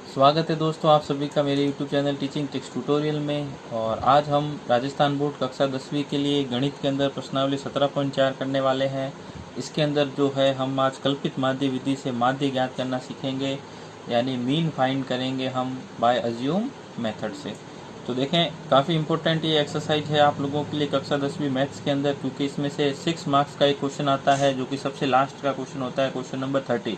स्वागत है दोस्तों आप सभी का मेरे YouTube channel teaching tips tutorial में। और आज हम राजस्थान बोर्ड कक्षा 10वीं के लिए गणित के अंदर प्रश्नावली 17.4 करने वाले हैं। इसके अंदर जो है हम आज कल्पित माध्य विधि से माध्य ज्ञात करना सीखेंगे, यानी मीन फाइंड करेंगे हम बाय अज्यूम मेथड से। तो देखें, काफ़ी इंपॉर्टेंट ये एक्सरसाइज है आप लोगों के लिए कक्षा 10वीं मैथ्स के अंदर, क्योंकि इसमें से 6 मार्क्स का एक क्वेश्चन आता है जो कि सबसे लास्ट का क्वेश्चन होता है, क्वेश्चन नंबर 30।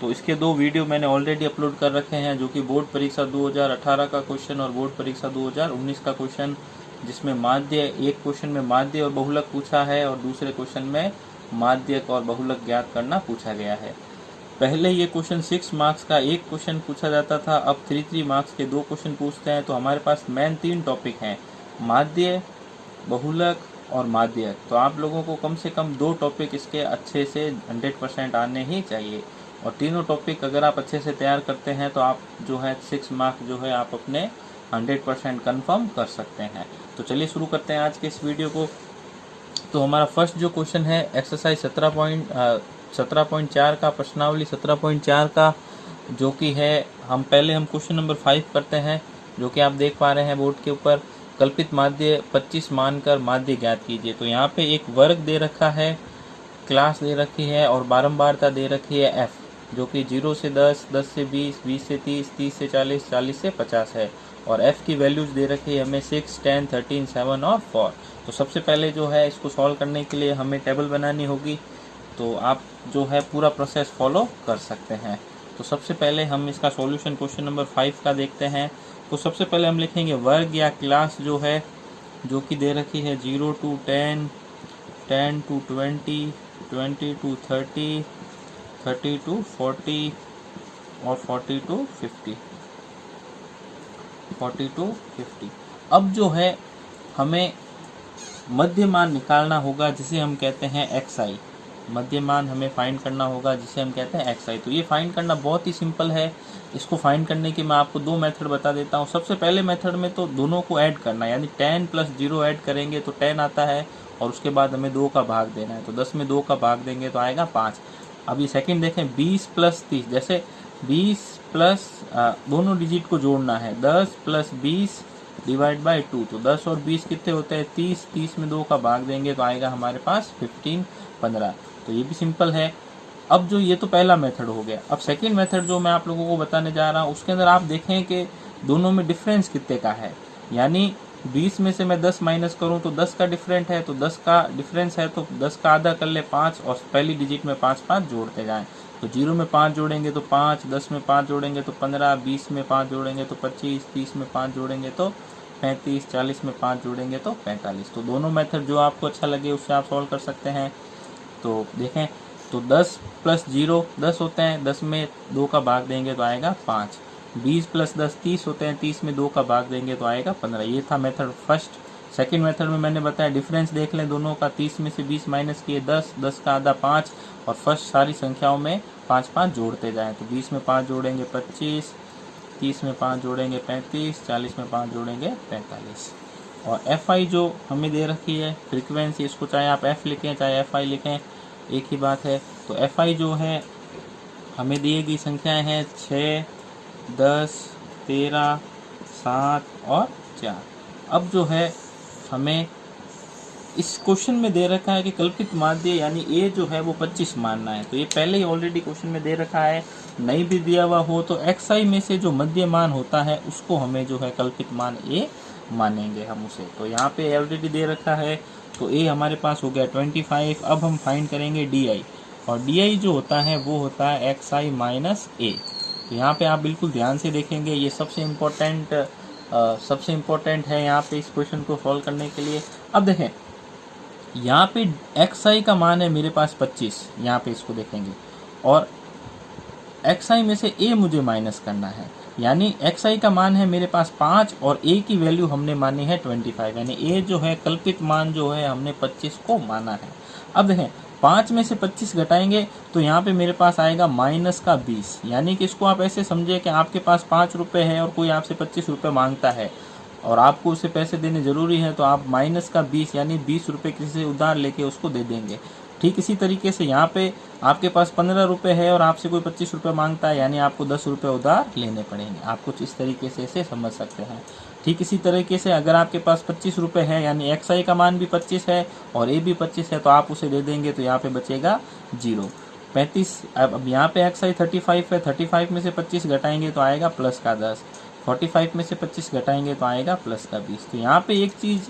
तो इसके 2 वीडियो मैंने ऑलरेडी अपलोड कर रखे हैं, जो कि बोर्ड परीक्षा 2018 का क्वेश्चन और बोर्ड परीक्षा 2019 का क्वेश्चन, जिसमें माध्य, एक क्वेश्चन में माध्य और बहुलक पूछा है और दूसरे क्वेश्चन में माध्यक और बहुलक ज्ञात करना पूछा गया है। पहले ये क्वेश्चन 6 मार्क्स का एक क्वेश्चन पूछा जाता था, अब 3 मार्क्स के 2 क्वेश्चन पूछते हैं। तो हमारे पास मेन 3 टॉपिक हैं, माध्य, बहुलक और माध्यक। तो आप लोगों को कम से कम 2 टॉपिक इसके अच्छे से 100% आने ही चाहिए, और तीनों टॉपिक अगर आप अच्छे से तैयार करते हैं तो आप जो है 6 मार्क्स जो है आप अपने 100% कन्फर्म कर सकते हैं। तो चलिए शुरू करते हैं आज के इस वीडियो को। तो हमारा फर्स्ट जो क्वेश्चन है एक्सरसाइज 17.4 का, प्रश्नावली 17.4 का, जो कि है हम क्वेश्चन नंबर 5 करते हैं, जो कि आप देख पा रहे हैं बोर्ड के ऊपर। कल्पित माध्य 25 मानकर माध्य ज्ञात कीजिए। तो यहाँ पे एक वर्ग दे रखा है, क्लास दे रखी है और बारंबारता दे रखी है f, जो कि 0 से 10, 10 से 20, 20 से 30, 30 से 40, 40 से 50 है। और f की वैल्यूज दे रखी है हमें 6, 10, 13, 7 और 4। तो सबसे पहले जो है इसको सॉल्व करने के लिए हमें टेबल बनानी होगी। तो आप जो है पूरा प्रोसेस फॉलो कर सकते हैं। तो सबसे पहले हम इसका सॉल्यूशन क्वेश्चन नंबर 5 का देखते हैं। तो सबसे पहले हम लिखेंगे वर्ग या क्लास जो है, जो कि दे रखी है 0 to 10, 10 to 20, 20 to 30, 30 to 40 और 40 to 50, 40 to 50। अब जो है हमें मध्य मान निकालना होगा, जिसे हम कहते हैं xi। मध्य मान हमें फाइंड करना होगा, जिसे हम कहते हैं xi। तो ये फाइंड करना बहुत ही सिंपल है। इसको फाइंड करने की मैं आपको 2 मेथड बता देता हूँ। सबसे पहले मेथड में तो दोनों को ऐड करना है, यानी 10 + 0 ऐड करेंगे तो 10 आता है, और उसके बाद हमें 2 का भाग देना है। तो 10 में 2 का भाग देंगे तो आएगा 5। अब ये सेकंड देखें, 20 + 30, जैसे 20 प्लस दोनों डिजिट को जोड़ना है, 10 + 20 डिवाइड बाई 2। तो 10 और 20 कितने होते हैं, 30, 30 में 2 का भाग देंगे तो आएगा हमारे पास 15, 15। तो ये भी सिंपल है। अब जो ये तो पहला मेथड हो गया। अब सेकंड मेथड जो मैं आप लोगों को बताने जा रहा हूँ, उसके अंदर आप देखें कि दोनों में डिफरेंस कितने का है। यानी 20 में से मैं 10 माइनस करूं तो 10 का डिफरेंट है, तो 10 का डिफरेंस है तो 10 का आधा कर ले 5, और पहली डिजिट में 5 5 जोड़ते जाएं। तो 0 में 5 जोड़ेंगे तो 5, 10 में 5 जोड़ेंगे तो 15, 20 में 5 जोड़ेंगे तो 25, 30 में 5 जोड़ेंगे तो 35, 40 में 5 जोड़ेंगे तो 45। तो दोनों मेथड जो आपको अच्छा लगे उससे आप सॉल्व कर सकते हैं। तो देखें, तो 10 + 0 10 होते हैं, 10 में 2 का भाग देंगे तो आएगा 5। 20 + 10 30 होते हैं, 30 में 2 का भाग देंगे तो आएगा 15। ये था मेथड फर्स्ट। सेकंड मेथड में मैंने बताया डिफरेंस देख लें दोनों का, 30 में से 20 माइनस किए 10, 10 का आधा 5, और फर्स्ट सारी संख्याओं में 5 5 जोड़ते जाएं। तो 20 में 5 जोड़ेंगे 25, 30 में 5 जोड़ेंगे 35, 40 में 5 जोड़ेंगे 45। और FI जो हमें दे रखी है फ्रीक्वेंसी, इसको चाहे आप F लिखें चाहे FI लिखें, एक ही बात है। तो FI जो है हमें दी गई संख्याएं हैं 6, 10, 13, 7 और 4। अब जो है हमें इस क्वेश्चन में दे रखा है कि कल्पित माध्य यानी A जो है वो 25 मानना है। तो ये पहले ही ऑलरेडी क्वेश्चन में दे रखा है। नहीं भी दिया हुआ हो तो xi में से जो मध्य मान होता है उसको हमें जो है कल्पित मान A मानेंगे हम उसे। तो यहाँ पे ऑलरेडी दे रखा है, तो A हमारे पास हो गया 25। अब हम फाइंड करेंगे DI, और DI जो होता है वो होता है xi - A। तो यहाँ पे आप बिल्कुल ध्यान से देखेंगे, ये सबसे इम्पोर्टेंट है यहाँ पे इस क्वेश्चन को सॉल्व करने के लिए। अब देखें, यहाँ पे xi का मान है मेरे पास 25, यहाँ पे इसको देखेंगे, और xi में से A मुझे माइनस करना है। यानी xi का मान है मेरे पास 5 और A की वैल्यू हमने मानी है 25, यानी A जो है कल्पित मान जो है हमने 25 को माना है। अब देखें, 5 में से 25 घटाएंगे तो यहाँ पे मेरे पास आएगा -20। यानी कि इसको आप ऐसे समझे कि आपके पास 5 रुपये है और कोई आपसे 25 रुपये मांगता है और आपको उसे पैसे देने ज़रूरी है, तो आप -20 यानी 20 रुपये किसी से उधार लेके उसको दे देंगे। ठीक इसी तरीके से यहाँ पे आपके पास 15 रुपये है और आपसे कोई 25 रुपये मांगता है, यानी आपको 10 रुपये उधार लेने पड़ेंगे। आप कुछ इस तरीके से इसे समझ सकते हैं। ठीक इसी तरीके से अगर आपके पास 25 रुपये है, यानी एक्स आई का मान भी 25 है और ए भी 25 है, तो आप उसे दे देंगे, तो यहाँ पे बचेगा 0। 35, अब यहाँ पे एक्स आई 35 है, 35 में से 25 घटाएंगे तो आएगा प्लस का 10, 45 में से 25 घटाएंगे तो आएगा प्लस का 20। तो यहाँ पे एक चीज़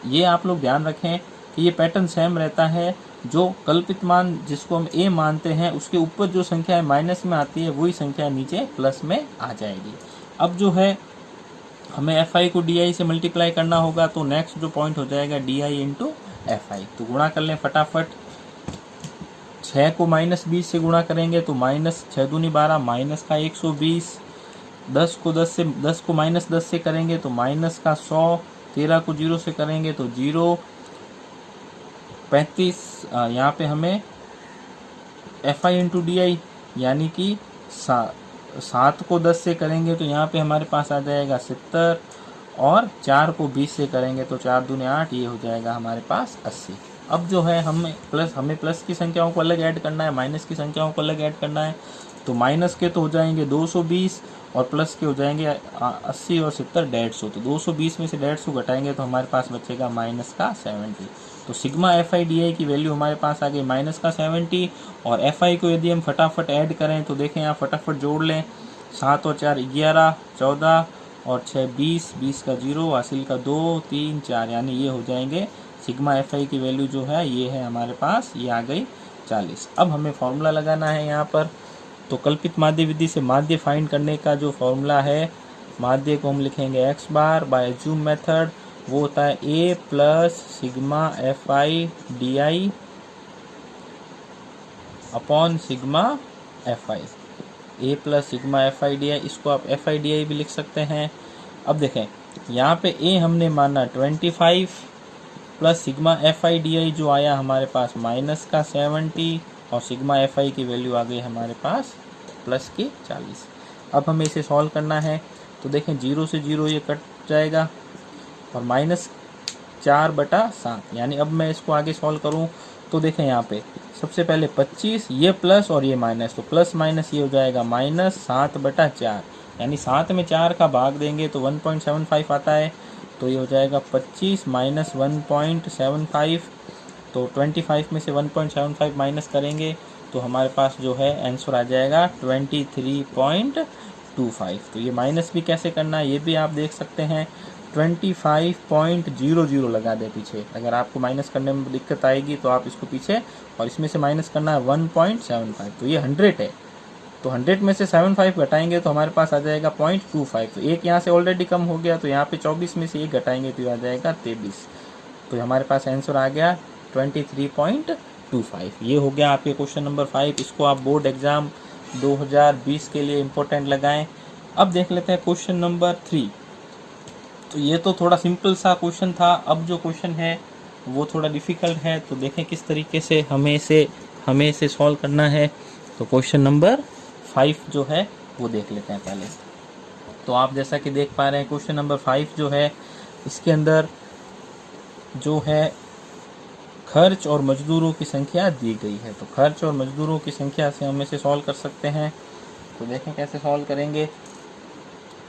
ये आप लोग ध्यान रखें कि ये पैटर्न सेम रहता है, जो कल्पित मान जिसको हम ए मानते हैं उसके ऊपर जो संख्या है माइनस में आती है, वही संख्या नीचे प्लस में आ जाएगी। अब जो है हमें एफ आई को डी आई से मल्टीप्लाई करना होगा, तो नेक्स्ट जो पॉइंट हो जाएगा D I into F I. तो गुणा कर लें फटाफट, 6 को -20 से गुणा करेंगे तो -6 दूनी 12, माइनस का 120, 10 को -10 से करेंगे तो माइनस का 100, 13 को 0 से करेंगे तो 0, 35। यहाँ पे हमें F I into D I यानी कि 7 को 10 से करेंगे तो यहाँ पे हमारे पास आ जाएगा 70, और 4 को 20 से करेंगे तो 4 दूनी 8, ये हो जाएगा हमारे पास 80। अब जो है हमें प्लस की संख्याओं को अलग ऐड करना है, माइनस की संख्याओं को अलग ऐड करना है। तो माइनस के तो हो जाएंगे 220 और प्लस के हो जाएंगे 80 और 70 150। तो 220 में से 150 घटाएंगे तो हमारे पास बचेगा माइनस का 70। तो सिग्मा एफ आई डी आई की वैल्यू हमारे पास आ गई माइनस का 70। और एफ आई को यदि हम फटाफट ऐड करें तो देखें यहाँ फटाफट जोड़ लें, 7 और 4 11, 14 और 6 20, 20 का 0, हासिल का 2, 3, 4, यानी ये हो जाएंगे सिग्मा एफ आई की वैल्यू जो है ये है हमारे पास, ये आ गई 40। अब हमें फॉर्मूला लगाना है यहाँ पर। तो कल्पित माध्य विधि से माध्य फाइंड करने का जो फॉर्मूला है, माध्य को हम लिखेंगे X bar by zoom method, वो होता है A plus sigma F I D I upon sigma F I. A plus sigma F I D I, इसको आप एफ आई डी आई भी लिख सकते हैं। अब देखें यहाँ पे ए हमने माना 25 plus sigma F I D आई जो आया हमारे पास माइनस का 70, और सिग्मा एफ आई की वैल्यू आ गई हमारे पास प्लस की 40। अब हमें इसे सॉल्व करना है। तो देखें 0 से 0 ये कट जाएगा और -4/7, यानी अब मैं इसको आगे सॉल्व करूं तो देखें यहाँ पे सबसे पहले 25, ये प्लस और ये माइनस, तो प्लस माइनस ये हो जाएगा -7/4, यानी 7 में 4 का भाग देंगे तो 1.75 आता है। तो ये हो जाएगा 25 माइनस 1.75, तो 25 में से 1.75 माइनस करेंगे तो हमारे पास जो है आंसर आ जाएगा 23.25। तो ये माइनस भी कैसे करना है ये भी आप देख सकते हैं, 25.00 लगा दे पीछे। अगर आपको माइनस करने में दिक्कत आएगी तो आप इसको पीछे, और इसमें से माइनस करना है 1.75, तो ये 100 है। तो 100 में से 75 घटाएंगे तो हमारे पास आ जाएगा 0.25। तो एक यहाँ से ऑलरेडी कम हो गया, तो यहाँ पे 24 में से 1 घटाएंगे तो आ जाएगा 23। तो हमारे पास आंसर आ गया 23.25। ये हो गया आपके क्वेश्चन नंबर 5। इसको आप बोर्ड एग्जाम 2020 के लिए इम्पोर्टेंट लगाएं। अब देख लेते हैं क्वेश्चन नंबर 3। तो ये तो थोड़ा सिंपल सा क्वेश्चन था। अब जो क्वेश्चन है वो थोड़ा डिफ़िकल्ट है, तो देखें किस तरीके से हमें इसे सॉल्व करना है। तो क्वेश्चन नंबर 5 जो है वो देख लेते हैं पहले। तो आप जैसा कि देख पा रहे हैं क्वेश्चन नंबर 5 जो है इसके अंदर जो है खर्च और मजदूरों की संख्या दी गई है। तो खर्च और मजदूरों की संख्या से हम इसे सॉल्व कर सकते हैं। तो देखें कैसे सॉल्व करेंगे।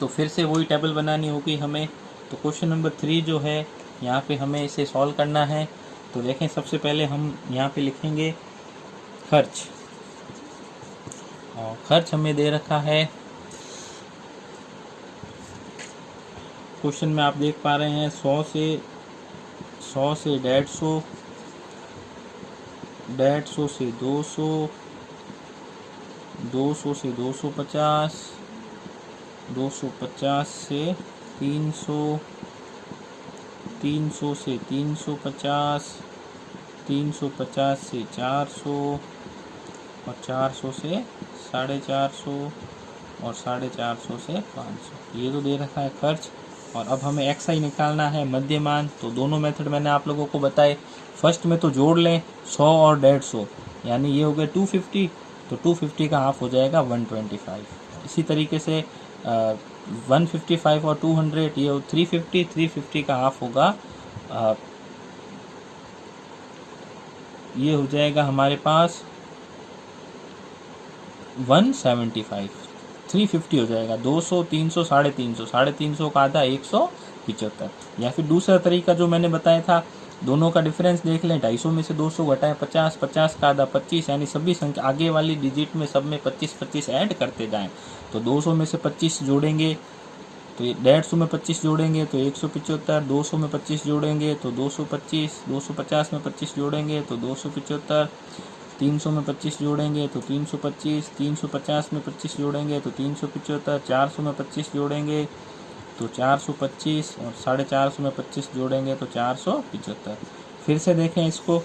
तो फिर से वही टेबल बनानी होगी हमें। तो क्वेश्चन नंबर 3 जो है यहाँ पे हमें इसे सॉल्व करना है। तो देखें सबसे पहले हम यहाँ पे लिखेंगे खर्च, और खर्च हमें दे रखा है क्वेश्चन में, आप देख पा रहे हैं 100 से 150, 150 से 200, 200 से 250, 250 से 300, 300 से 350, 350 से 400, और 400 से 450, और 450 से 500। ये तो दे रखा है खर्च। और अब हमें एक्स आई निकालना है मध्यमान। तो दोनों मेथड मैंने आप लोगों को बताए। फर्स्ट में तो जोड़ लें 100 और 150, यानी ये हो गया 250। तो 250 का हाफ हो जाएगा 125। इसी तरीके से 155 और 200 ये 350, 350 का हाफ होगा ये हो जाएगा हमारे पास 175, 350 हो जाएगा। 200, 300, 350, 350 का आधा 175। या फिर दूसरा तरीका जो मैंने बताया था, दोनों का डिफरेंस देख लें। 250 में से 200 घटाएं 50, 50 का आधा 25, यानी सभी संख्या आगे वाली डिजिट में सब में 25 25 ऐड करते जाएं। तो 200 में से 25 जोड़ेंगे तो 150 में 25 जोड़ेंगे तो 175, 200 में 25 जोड़ेंगे तो 225, 250 में 25 जोड़ेंगे तो 275, 300 में 25 जोड़ेंगे तो 325, 350 में 25 जोड़ेंगे तो 375, 400 में 25 जोड़ेंगे तो 425 और 450 में 25 जोड़ेंगे तो 475। फिर से देखें इसको,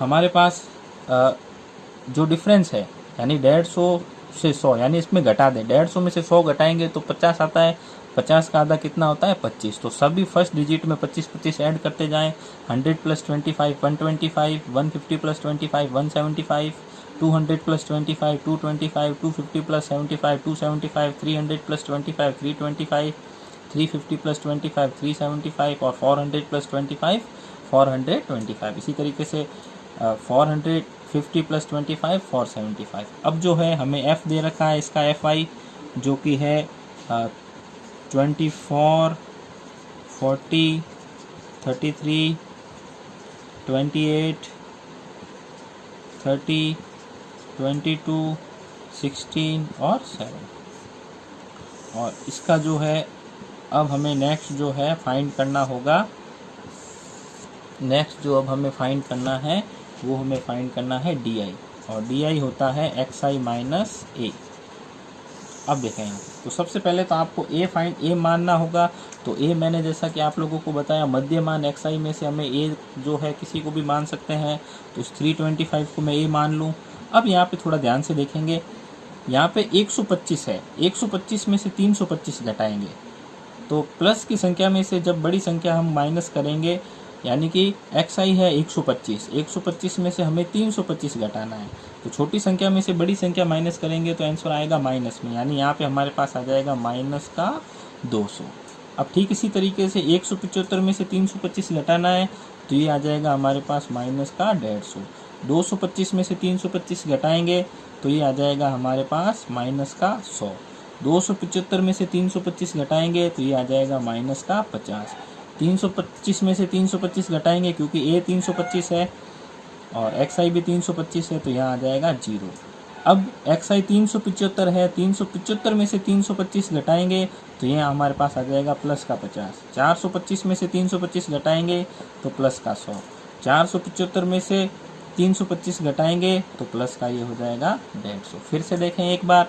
हमारे पास जो डिफरेंस है यानी 150 से 100, यानी इसमें घटा दें। 150 में से 100 घटाएंगे तो 50 आता है। 50 का आधा कितना होता है 25। तो सभी फर्स्ट डिजिट में 25 25 ऐड करते जाएं। 100 + 25 125, 150 + 25 175, 200 + 25 225, 250 + 75 275, 300 + 25 325, 350 + 25 375 और 400 + 25 425। इसी तरीके से 450 + 25 475। अब जो है हमें f दे रखा है इसका fi, जो कि है 24, 40, 33, 28, 30, 22, 16 और 7। और इसका जो है अब हमें नेक्स्ट जो है फाइंड करना होगा। नेक्स्ट जो अब हमें फाइंड करना है वो हमें फाइंड करना है डी आई, और डी आई होता है xi माइनस ए। अब देखें यहाँ तो सबसे पहले तो आपको ए मानना होगा। तो ए मैंने जैसा कि आप लोगों को बताया मध्य मान xi में से हमें ए जो है किसी को भी मान सकते हैं। तो इस 325 को मैं ए मान लूँ। अब यहाँ पे थोड़ा ध्यान से देखेंगे, यहाँ पे 125 है, 125 में से 325 घटाएंगे तो प्लस की संख्या में से जब बड़ी संख्या हम माइनस करेंगे, यानी कि xi है 125, 125 में से हमें 325 घटाना है। तो छोटी संख्या में से बड़ी संख्या माइनस करेंगे तो आंसर आएगा माइनस में, यानी यहाँ पे हमारे पास आ जाएगा माइनस का 200। अब ठीक इसी तरीके से 175 में से 325 घटाना है तो ये आ जाएगा हमारे पास माइनस का 150। 225 में से 325 घटाएंगे तो ये आ जाएगा हमारे पास माइनस का 100। 275 में से 325 घटाएंगे तो ये आ जाएगा माइनस का 50। 325 में से 325 घटाएंगे क्योंकि ए 325 है और xi भी 325 है तो यहाँ आ जाएगा 0। अब xi 375 है, 375 में से 325 घटाएंगे तो यहाँ हमारे पास आ जाएगा प्लस का 50। 425 में से 325 घटाएंगे तो प्लस का 100। 475 में से 325 घटाएंगे तो प्लस का ये हो जाएगा 150। फिर से देखें एक बार,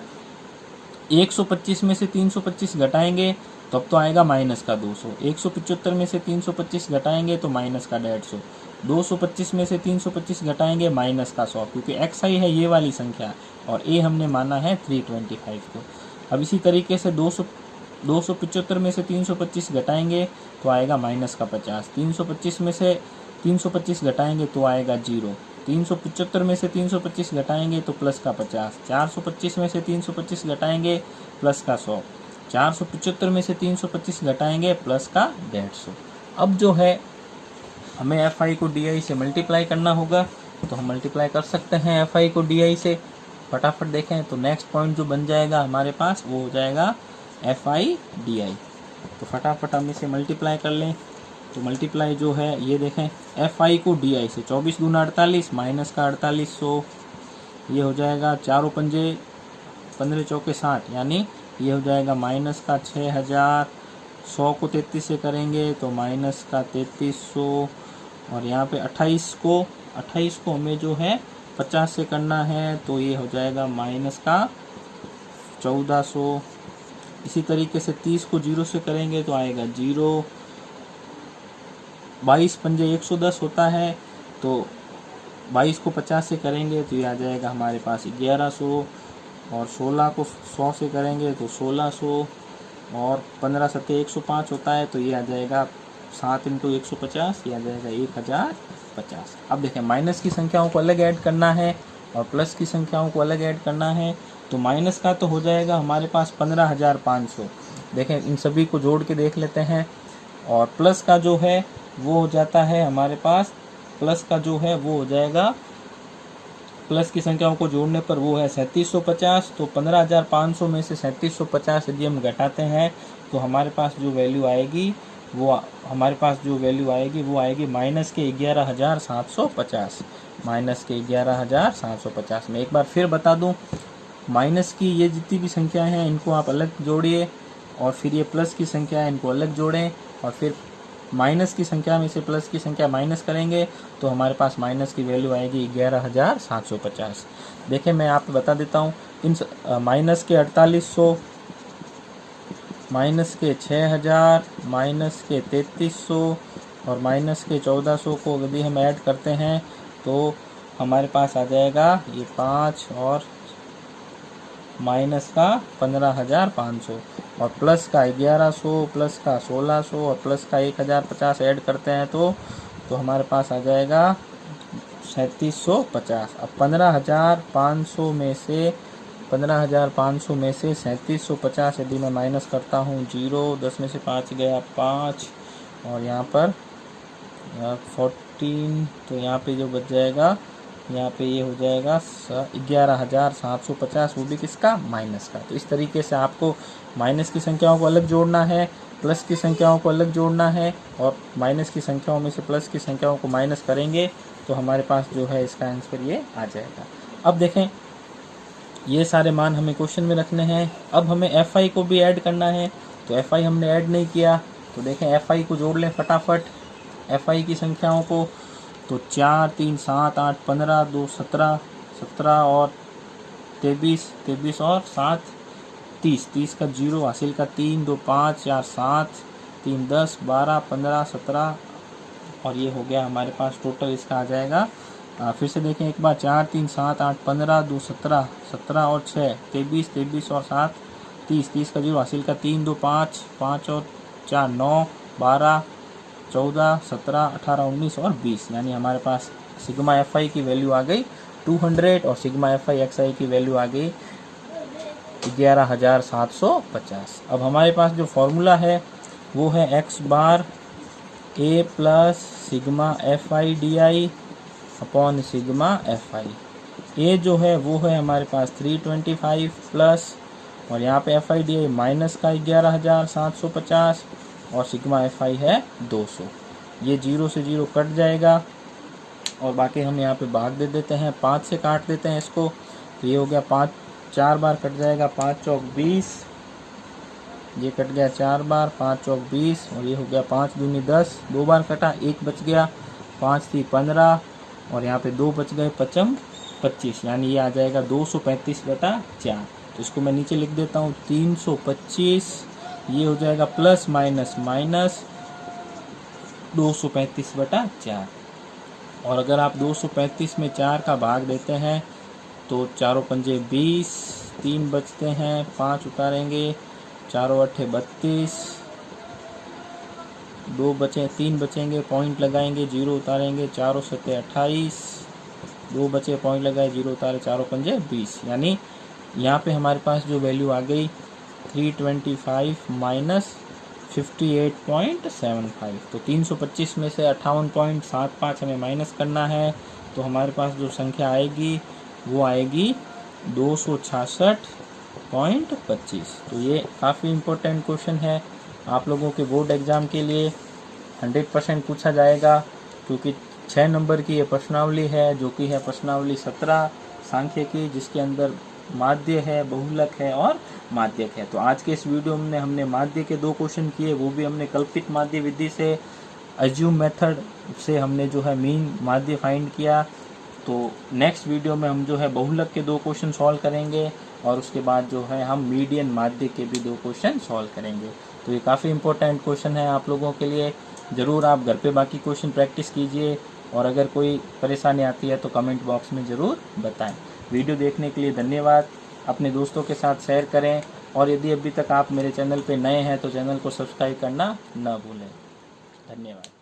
125 में से 325 घटाएंगे तो अब तो आएगा माइनस का 200। 175 में से 325 घटाएंगे तो माइनस का 150। 225 में से 325 घटाएंगे माइनस का 100, क्योंकि xi है ये वाली संख्या और a हमने माना है 325 को। अब इसी तरीके से 275 में से 325 घटाएंगे तो आएगा माइनस का 50। 325 में से 325 घटाएंगे तो आएगा 0। 375 में से 325 घटाएंगे तो प्लस का 50। 425 में से 325 घटाएंगे प्लस का 100। 475 में से 325 घटाएंगे प्लस का 150। अब जो है हमें fi को di से मल्टीप्लाई करना होगा, तो हम मल्टीप्लाई कर सकते हैं fi को di से। फटाफट देखें तो नेक्स्ट पॉइंट जो बन जाएगा हमारे पास वो हो जाएगा fi di। तो फटाफट हम इसे मल्टीप्लाई कर लें। तो मल्टीप्लाई जो है ये देखें fi को di से, 24 दूना 48 माइनस का 4800, ये हो जाएगा 4 पंजे 15 चौके 60, यानी ये हो जाएगा माइनस का 6000। 100 को 33 से करेंगे तो माइनस का 3300, और यहाँ पे 28 को हमें जो है 50 से करना है तो ये हो जाएगा माइनस का 1400। इसी तरीके से 30 को 0 से करेंगे तो आएगा 0। 22 पंजे 110 होता है तो 22 को 50 से करेंगे तो ये आ जाएगा हमारे पास 1100, और 16 को 100 से करेंगे तो 1600, और 15 सत्ते 105 होता है तो ये आ जाएगा 7 × 150, ये आ जाएगा 1050। अब देखें माइनस की संख्याओं को अलग ऐड करना है और प्लस की संख्याओं को अलग ऐड करना है। तो माइनस का तो हो जाएगा हमारे पास 15500। देखें इन सभी को जोड़ के देख लेते हैं। और प्लस का जो है वो हो जाता है हमारे पास प्लस का जो है वो हो जाएगा, प्लस की संख्याओं को जोड़ने पर वो है 3750। तो 15,500 में से 3750 यदि हम घटाते हैं तो हमारे पास जो वैल्यू आएगी वो आएगी माइनस के 11,750, माइनस के 11,750। मैं एक बार फिर बता दूं, माइनस की ये जितनी भी संख्याएं हैं इनको आप अलग जोड़िए, और फिर ये प्लस की संख्या है इनको अलग जोड़ें, और फिर माइनस की संख्या में से प्लस की संख्या माइनस करेंगे तो हमारे पास माइनस की वैल्यू आएगी 11,750। देखिए मैं आपको बता देता हूँ, इन माइनस के 4800, माइनस के 6000, माइनस के 3300 और माइनस के 1400 को यदि हम ऐड करते हैं तो हमारे पास आ जाएगा ये 5 और माइनस का 15,500 और प्लस का 1100, प्लस का 1600 और प्लस का 1050 ऐड करते हैं तो हमारे पास आ जाएगा 3750। अब 15,500 में से 3750 यदि मैं माइनस करता हूँ 0, 10 में से 5 गया 5 और यहाँ पर 14, तो यहाँ पे जो बच जाएगा, यहाँ पे ये हो जाएगा 11,750, वो भी किसका, माइनस का। तो इस तरीके से आपको माइनस की संख्याओं को अलग जोड़ना है, प्लस की संख्याओं को अलग जोड़ना है, और माइनस की संख्याओं में से प्लस की संख्याओं को माइनस करेंगे तो हमारे पास जो है इसका आंसर ये आ जाएगा। अब देखें, ये सारे मान हमें क्वेश्चन में रखने हैं। अब हमें FI को भी ऐड करना है, तो FI हमने ऐड नहीं किया, तो देखें FI को जोड़ लें फटाफट, FI की संख्याओं को। तो 4, 3, 7, 8, 15, 2, 17, 17 और 23, 23 और 7, 30, 30 का 0, हासिल का 3, 2, 5, 4, 7, 3, 10, 12, 15, 17 और ये हो गया हमारे पास टोटल इसका आ जाएगा। फिर से देखें एक बार, 4, 3, 7, 8, 15, 2, 17, 17 और 6, 23, 23 और 7, 30, 30 का 0, हासिल का 3, 2, 5, 5 और 4, 9, 12, 14, 17, 18, 19 और 20, यानी हमारे पास सिग्मा FI की वैल्यू आ गई 200 और सिग्मा FI XI की वैल्यू आ गई 11,750। अब हमारे पास जो फॉर्मूला है वो है x bar A plus sigma FI DI upon sigma FI। A जो है वो है हमारे पास 325 प्लस, और यहाँ पे FI DI माइनस का 11,750 और सिग्मा FI है 200। ये 0 से 0 कट जाएगा और बाकी हम यहाँ पे भाग दे देते हैं, 5 से काट देते हैं इसको, तो ये हो गया 5, 4 बार कट जाएगा, 5 चौक 20, ये कट गया 4 बार, 5 चौक 20 और ये हो गया 5 दूनी 10, 2 बार कटा, 1 बच गया, 5 थी 15 और यहाँ पे 2 बच गए, 5 25, यानी ये आ जाएगा 235/4। तो इसको मैं नीचे लिख देता हूँ 325, ये हो जाएगा प्लस माइनस माइनस 235/4। और अगर आप 235 में 4 का भाग देते हैं तो 4 पंजे 20, 3 बचते हैं, 5 उतारेंगे, 4 8 32, 2 बचे, 3 बचेंगे, पॉइंट लगाएंगे, 0 उतारेंगे, 4 7 28, 2 बचे, पॉइंट लगाए, 0 उतारे, 4 पंजे 20, यानी यहाँ पे हमारे पास जो वैल्यू आ गई 325 माइनस 58.75। तो 325 में से 58.75 हमें माइनस करना है, तो हमारे पास जो संख्या आएगी वो आएगी 266.25। तो ये काफ़ी इम्पोर्टेंट क्वेश्चन है आप लोगों के बोर्ड एग्ज़ाम के लिए, 100% पूछा जाएगा, क्योंकि 6 नंबर की ये प्रश्नावली है, जो कि है प्रश्नावली 17 सांख्य की, जिसके अंदर माध्य है, बहुलक है और माध्यक है। तो आज के इस वीडियो में हमने माध्य के 2 क्वेश्चन किए, वो भी हमने कल्पित माध्य विधि से, अज्यूम मेथड से हमने जो है मीन माध्य फाइंड किया। तो नेक्स्ट वीडियो में हम जो है बहुलक के 2 क्वेश्चन सॉल्व करेंगे और उसके बाद जो है हम मीडियन माध्य के भी 2 क्वेश्चन सॉल्व करेंगे। तो ये काफ़ी इंपॉर्टेंट क्वेश्चन है आप लोगों के लिए। ज़रूर आप घर पे बाकी क्वेश्चन प्रैक्टिस कीजिए, और अगर कोई परेशानी आती है तो कमेंट बॉक्स में ज़रूर बताएं। वीडियो देखने के लिए धन्यवाद। अपने दोस्तों के साथ शेयर करें, और यदि अभी तक आप मेरे चैनल पे नए हैं तो चैनल को सब्सक्राइब करना ना भूलें। धन्यवाद।